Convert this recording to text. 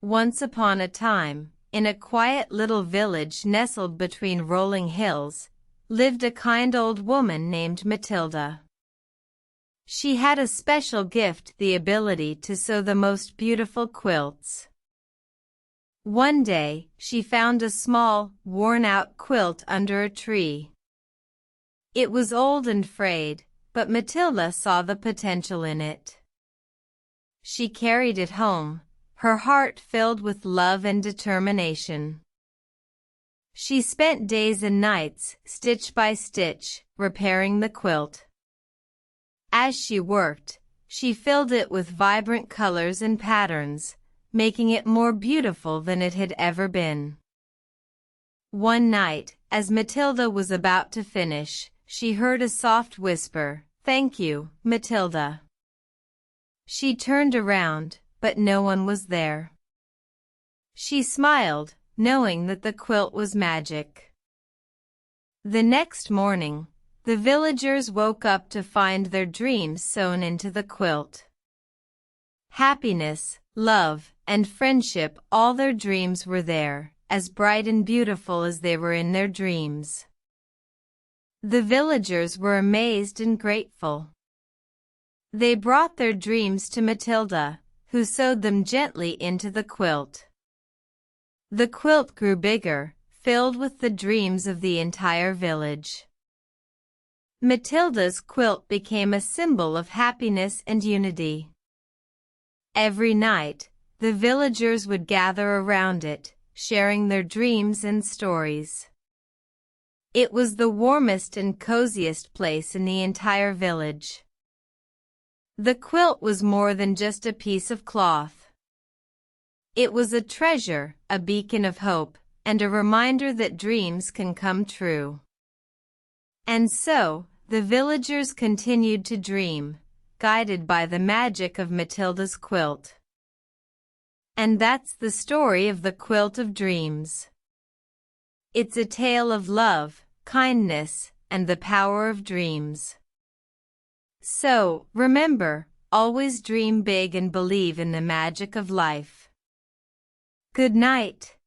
Once upon a time, in a quiet little village nestled between rolling hills, lived a kind old woman named Matilda. She had a special gift, the ability to sew the most beautiful quilts. One day, she found a small, worn-out quilt under a tree. It was old and frayed, but Matilda saw the potential in it. She carried it home, her heart filled with love and determination. She spent days and nights, stitch by stitch, repairing the quilt. As she worked, she filled it with vibrant colors and patterns, making it more beautiful than it had ever been. One night, as Matilda was about to finish, she heard a soft whisper, "Thank you, Matilda." She turned around, but no one was there. She smiled, knowing that the quilt was magic. The next morning, the villagers woke up to find their dreams sewn into the quilt. Happiness, love, and friendship, all their dreams were there, as bright and beautiful as they were in their dreams. The villagers were amazed and grateful. They brought their dreams to Matilda, who sewed them gently into the quilt. The quilt grew bigger, filled with the dreams of the entire village. Matilda's quilt became a symbol of happiness and unity. Every night, the villagers would gather around it, sharing their dreams and stories. It was the warmest and coziest place in the entire village. The quilt was more than just a piece of cloth. It was a treasure, a beacon of hope, and a reminder that dreams can come true. And so, the villagers continued to dream, guided by the magic of Matilda's quilt. And that's the story of the Quilt of Dreams. It's a tale of love, kindness, and the power of dreams. So, remember, always dream big and believe in the magic of life. Good night.